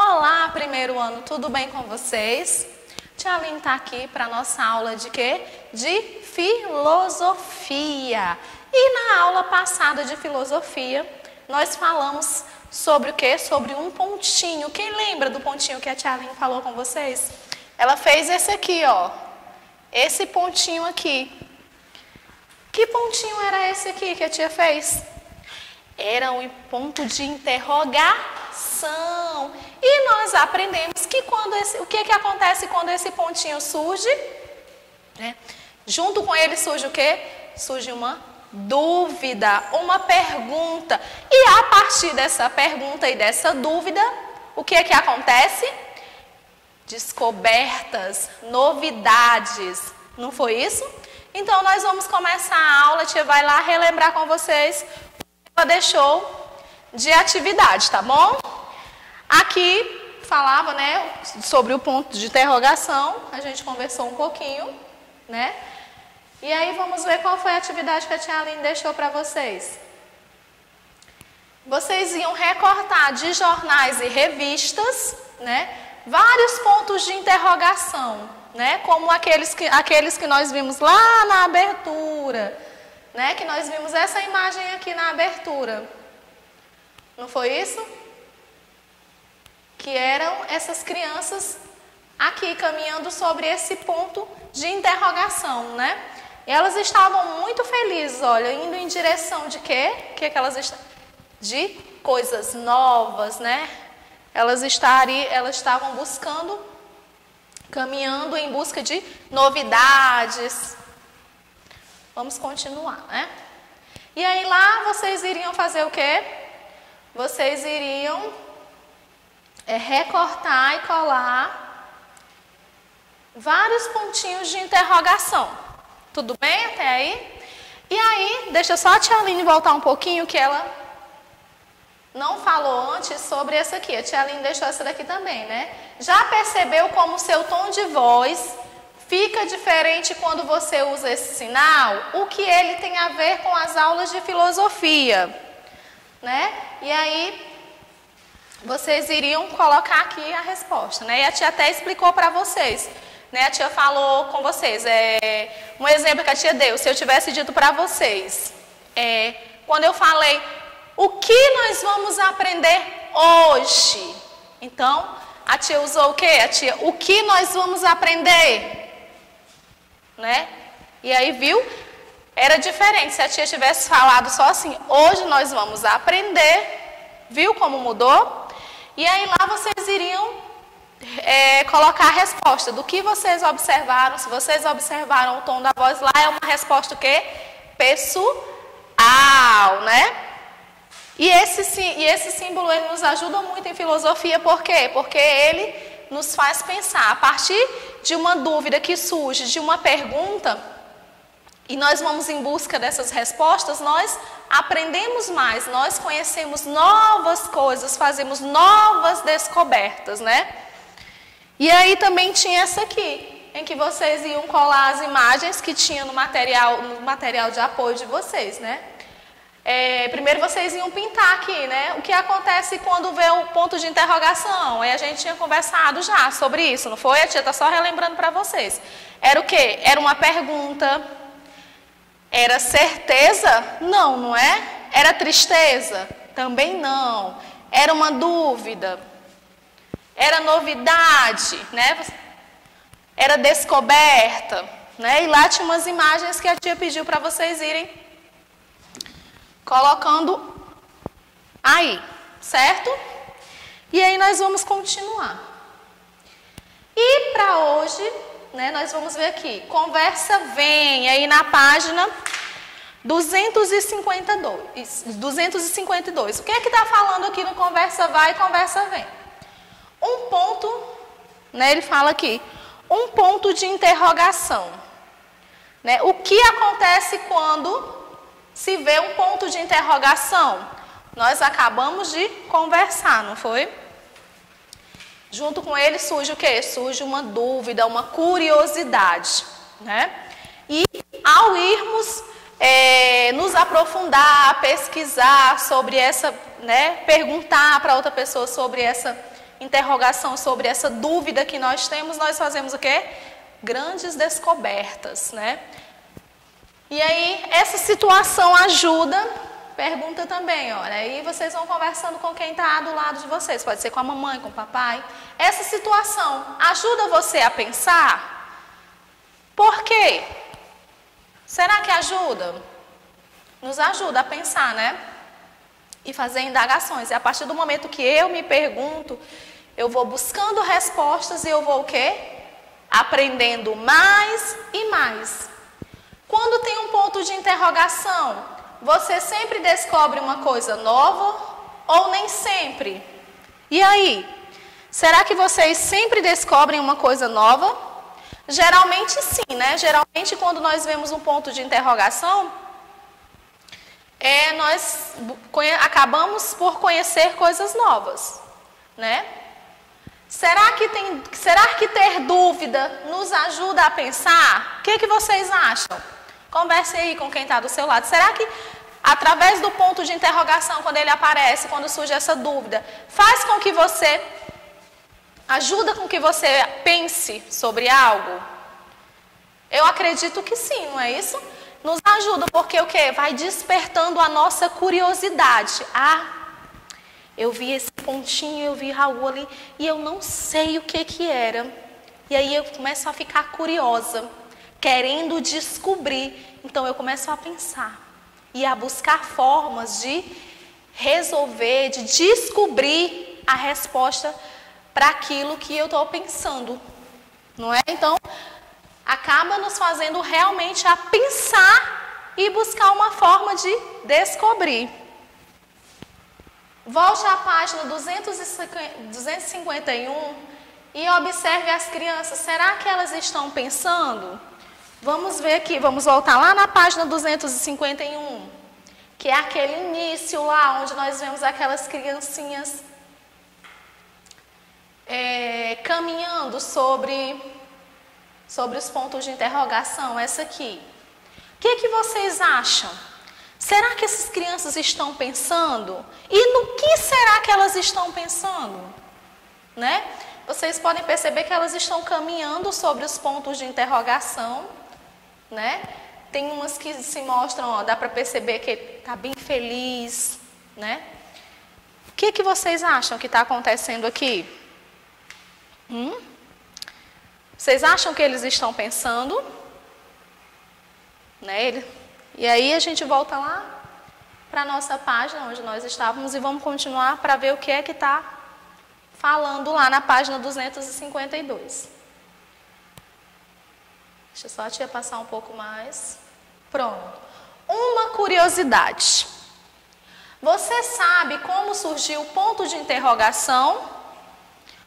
Olá, primeiro ano, tudo bem com vocês? Tia Aline está aqui para a nossa aula de quê? De filosofia. E na aula passada de filosofia, nós falamos sobre o quê? Sobre um pontinho. Quem lembra do pontinho que a tia Aline falou com vocês? Ela fez esse aqui, ó. Esse pontinho aqui. Que pontinho era esse aqui que a tia fez? Era um ponto de interrogação. E nós aprendemos que o que acontece quando esse pontinho surge? Junto com ele surge o quê? Surge uma dúvida, uma pergunta. E a partir dessa pergunta e dessa dúvida, o que acontece? Descobertas, novidades. Não foi isso? Então nós vamos começar a aula. A tia vai lá relembrar com vocês o que ela deixou de atividade, tá bom? Aqui falava, né, sobre o ponto de interrogação. A gente conversou um pouquinho, né? E aí vamos ver qual foi a atividade que a tia Aline deixou para vocês. Vocês iam recortar de jornais e revistas, né, vários pontos de interrogação, né, como aqueles que nós vimos lá na abertura, né, que nós vimos essa imagem aqui na abertura. Não foi isso? Que eram essas crianças aqui caminhando sobre esse ponto de interrogação, né? E elas estavam muito felizes, olha, indo em direção de quê? Que elas estavam? De coisas novas, né? Elas estavam buscando, caminhando em busca de novidades. Vamos continuar, né? E aí lá vocês iriam fazer o quê? Vocês iriam recortar e colar vários pontinhos de interrogação. Tudo bem até aí? E aí, deixa só a tia Aline voltar um pouquinho, que ela não falou antes sobre essa aqui. A tia Aline deixou essa daqui também, né? Já percebeu como o seu tom de voz fica diferente quando você usa esse sinal? O que ele tem a ver com as aulas de filosofia, né? E aí vocês iriam colocar aqui a resposta, né? E a tia até explicou para vocês, né? A tia falou com vocês, um exemplo que a tia deu. Se eu tivesse dito para vocês, quando eu falei, o que nós vamos aprender hoje? Então, a tia usou o quê? A tia, o que nós vamos aprender? Né? E aí, viu? Era diferente se a tia tivesse falado só assim, hoje nós vamos aprender. Viu como mudou? E aí lá vocês iriam colocar a resposta do que vocês observaram. Se vocês observaram o tom da voz lá, é uma resposta o quê? Pessoal, né? E esse símbolo ele nos ajuda muito em filosofia. Por quê? Porque ele nos faz pensar. A partir de uma dúvida que surge, de uma pergunta, e nós vamos em busca dessas respostas, nós aprendemos mais, nós conhecemos novas coisas, fazemos novas descobertas, né? E aí também tinha essa aqui, em que vocês iam colar as imagens que tinha no material de apoio de vocês, né? Primeiro vocês iam pintar aqui, né? O que acontece quando vê o ponto de interrogação? Aí a gente tinha conversado já sobre isso, não foi? A tia está só relembrando para vocês. Era o quê? Era uma pergunta. Era certeza? Não, não é? Era tristeza? Também não. Era uma dúvida? Era novidade, né? Era descoberta, né? E lá tinha umas imagens que a tia pediu para vocês irem colocando aí, certo? E aí nós vamos continuar. E para hoje, né, nós vamos ver aqui, conversa vem, aí na página 252. O que é que está falando aqui no conversa vai e conversa vem? Um ponto, né, ele fala aqui, um ponto de interrogação. Né? O que acontece quando se vê um ponto de interrogação? Nós acabamos de conversar, não foi? Junto com ele surge o quê? Surge uma dúvida, uma curiosidade, né? E ao irmos nos aprofundar, pesquisar sobre essa, né? Perguntar para outra pessoa sobre essa interrogação, sobre essa dúvida que nós temos, nós fazemos o quê? Grandes descobertas, né? E aí, essa situação ajuda, pergunta também, olha, aí vocês vão conversando com quem está do lado de vocês, pode ser com a mamãe, com o papai. Essa situação ajuda você a pensar? Por quê? Será que ajuda? Nos ajuda a pensar, né? E fazer indagações. E a partir do momento que eu me pergunto, eu vou buscando respostas e eu vou o quê? Aprendendo mais e mais. Quando tem um ponto de interrogação, você sempre descobre uma coisa nova ou nem sempre? E aí? Será que vocês sempre descobrem uma coisa nova? Geralmente sim, né? Geralmente quando nós vemos um ponto de interrogação, nós acabamos por conhecer coisas novas, né? Será que ter dúvida nos ajuda a pensar? O que vocês acham? Converse aí com quem está do seu lado. Será que através do ponto de interrogação, quando ele aparece, quando surge essa dúvida, faz com que você, ajuda com que você pense sobre algo? Eu acredito que sim, não é isso? Nos ajuda porque o quê? Vai despertando a nossa curiosidade. Eu vi esse pontinho, eu vi Raul ali e eu não sei o que era. E aí eu começo a ficar curiosa, querendo descobrir. Então eu começo a pensar e a buscar formas de resolver, de descobrir a resposta para aquilo que eu estou pensando, não é? Então, acaba nos fazendo realmente a pensar e buscar uma forma de descobrir. Volte à página 251 e observe as crianças. Será que elas estão pensando? Vamos ver aqui, vamos voltar lá na página 251, que é aquele início lá onde nós vemos aquelas criancinhas caminhando sobre os pontos de interrogação, essa aqui. O que vocês acham? Será que essas crianças estão pensando? E no que será que elas estão pensando? Né? Vocês podem perceber que elas estão caminhando sobre os pontos de interrogação, né? Tem umas que se mostram, ó, dá para perceber que está bem feliz, né? O que vocês acham que está acontecendo aqui? Vocês acham que eles estão pensando? Né? E aí a gente volta lá para a nossa página onde nós estávamos e vamos continuar para ver o que é que está falando lá na página 252. Deixa só a tia passar um pouco mais. Pronto. Uma curiosidade. Você sabe como surgiu o ponto de interrogação?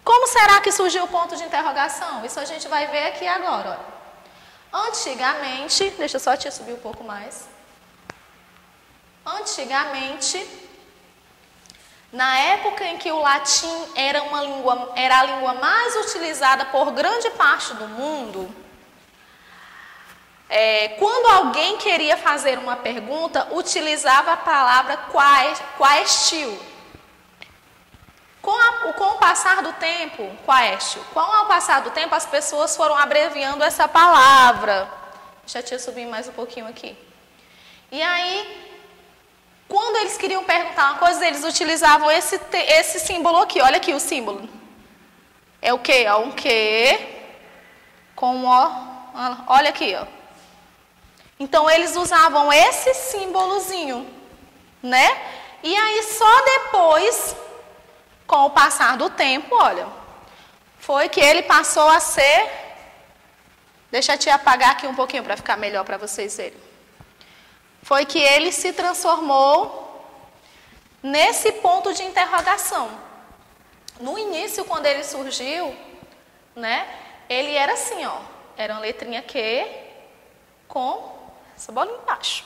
Como será que surgiu o ponto de interrogação? Isso a gente vai ver aqui agora. Ó. Antigamente, deixa só a tia subir um pouco mais. Antigamente, na época em que o latim era a língua mais utilizada por grande parte do mundo, quando alguém queria fazer uma pergunta, utilizava a palavra quaestio. Com o passar do tempo, quaestio, com o passar do tempo, as pessoas foram abreviando essa palavra. Deixa a tia subir mais um pouquinho aqui. E aí, quando eles queriam perguntar uma coisa, eles utilizavam esse símbolo aqui. Olha aqui o símbolo. É o quê? É um quê com um ó. Olha aqui, ó. Então, eles usavam esse símbolozinho, né? E aí, só depois, com o passar do tempo, olha, foi que ele passou a ser... Deixa a tia apagar aqui um pouquinho para ficar melhor para vocês verem. Foi que ele se transformou nesse ponto de interrogação. No início, quando ele surgiu, né, ele era assim, ó, era uma letrinha Q com essa bola embaixo.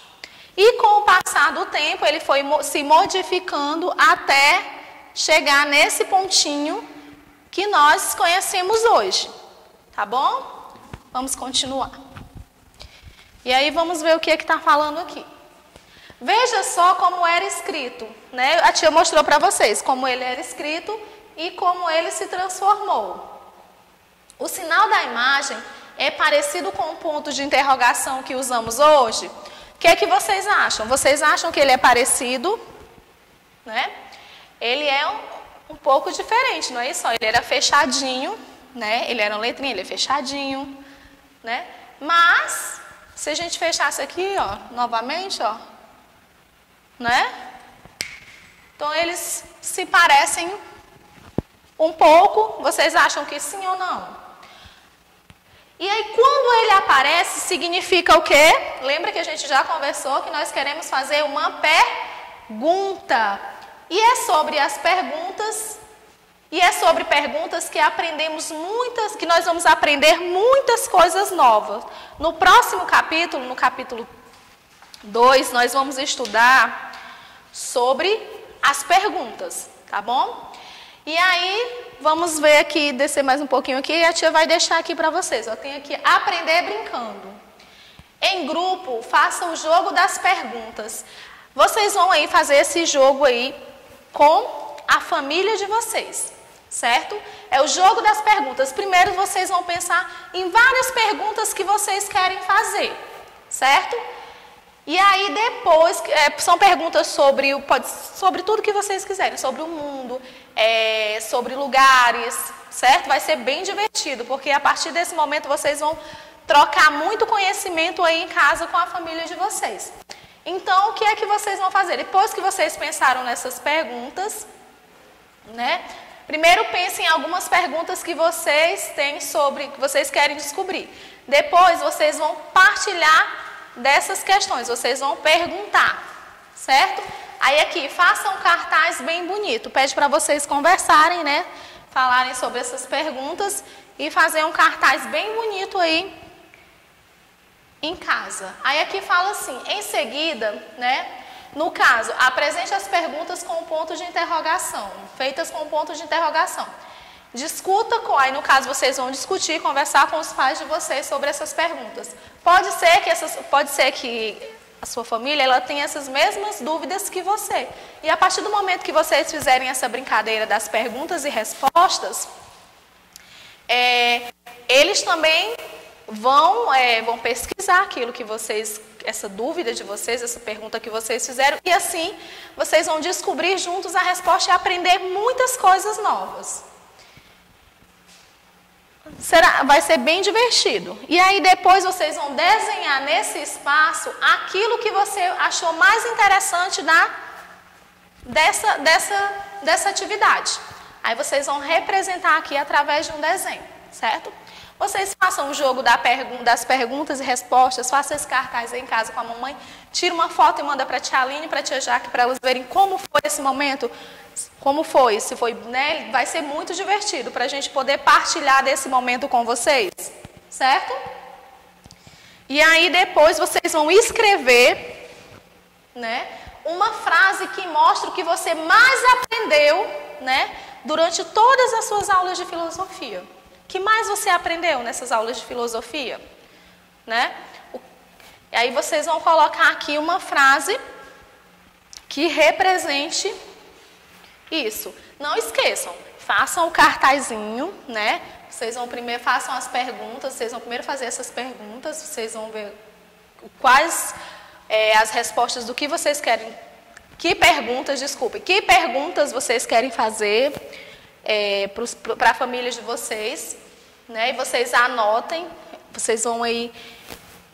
E com o passar do tempo, ele foi se modificando até chegar nesse pontinho que nós conhecemos hoje. Tá bom? Vamos continuar. E aí vamos ver o que está falando aqui. Veja só como era escrito, né? A tia mostrou para vocês como ele era escrito e como ele se transformou. O sinal da imagem é parecido com o ponto de interrogação que usamos hoje? O que é que vocês acham? Vocês acham que ele é parecido? Né? Ele é um pouco diferente, não é isso? Ele era fechadinho, né? Ele era uma letrinha, ele é fechadinho, né? Mas, se a gente fechasse aqui, ó, novamente, ó, né? Então, eles se parecem um pouco. Vocês acham que sim ou não? E aí, quando ele aparece, significa o quê? Lembra que a gente já conversou que nós queremos fazer uma pergunta. E é sobre as perguntas, que aprendemos muitas, que nós vamos aprender muitas coisas novas. No próximo capítulo, no capítulo 2, nós vamos estudar sobre as perguntas, tá bom? E aí, vamos ver aqui, descer mais um pouquinho aqui, e a tia vai deixar aqui para vocês. Eu tenho aqui, aprender brincando. Em grupo, faça o jogo das perguntas. Vocês vão aí fazer esse jogo aí com a família de vocês, certo? É o jogo das perguntas. Primeiro, vocês vão pensar em várias perguntas que vocês querem fazer, certo? E aí depois, são perguntas sobre tudo que vocês quiserem, sobre o mundo, sobre lugares, certo? Vai ser bem divertido, porque a partir desse momento vocês vão trocar muito conhecimento aí em casa com a família de vocês. Então, o que é que vocês vão fazer? Depois que vocês pensaram nessas perguntas, né? Primeiro pensem em algumas perguntas que vocês têm que vocês querem descobrir. Depois vocês vão partilhar dessas questões, vocês vão perguntar, certo? Aí aqui, façam um cartaz bem bonito. Pede para vocês conversarem, né? Falarem sobre essas perguntas e fazer um cartaz bem bonito aí em casa. Aí aqui fala assim, em seguida, né? No caso, apresente as perguntas com ponto de interrogação, feitas com ponto de interrogação. Discuta aí no caso vocês vão discutir, conversar com os pais de vocês sobre essas perguntas. Pode ser que a sua família ela tenha essas mesmas dúvidas que você. E a partir do momento que vocês fizerem essa brincadeira das perguntas e respostas, eles também vão pesquisar aquilo que vocês, essa dúvida de vocês, essa pergunta que vocês fizeram, e assim vocês vão descobrir juntos a resposta e aprender muitas coisas novas. Vai ser bem divertido. E aí depois vocês vão desenhar nesse espaço aquilo que você achou mais interessante dessa atividade. Aí vocês vão representar aqui através de um desenho, certo? Vocês façam o jogo das perguntas e respostas, façam esse cartaz aí em casa com a mamãe, tira uma foto e manda para a tia Aline e para a tia Jaque para elas verem como foi esse momento, como foi, se foi, né? Vai ser muito divertido para a gente poder partilhar desse momento com vocês, certo? E aí depois vocês vão escrever, né, uma frase que mostra o que você mais aprendeu, né, durante todas as suas aulas de filosofia. O que mais você aprendeu nessas aulas de filosofia? Né? E aí vocês vão colocar aqui uma frase que represente isso. Não esqueçam, façam o cartazinho, né? Vocês vão primeiro, façam as perguntas, vocês vão primeiro fazer essas perguntas, vocês vão ver quais as respostas do que vocês querem, que perguntas vocês querem fazer para a família de vocês, né? E vocês anotem, vocês vão aí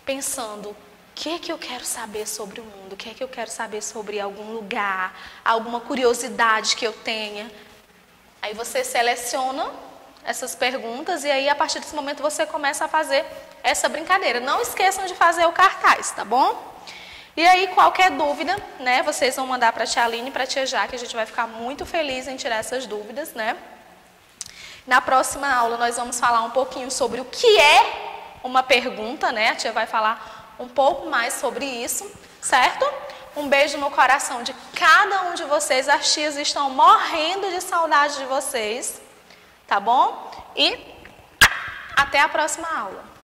pensando, o que é que eu quero saber sobre o mundo, o que é que eu quero saber sobre algum lugar, alguma curiosidade que eu tenha. Aí você seleciona essas perguntas e aí a partir desse momento você começa a fazer essa brincadeira. Não esqueçam de fazer o cartaz, tá bom? E aí qualquer dúvida, né, vocês vão mandar para a tia Aline e para a tia Jaque, a gente vai ficar muito feliz em tirar essas dúvidas, né? Na próxima aula nós vamos falar um pouquinho sobre o que é uma pergunta, né? A tia vai falar um pouco mais sobre isso, certo? Um beijo no coração de cada um de vocês. As tias estão morrendo de saudade de vocês, tá bom? E até a próxima aula.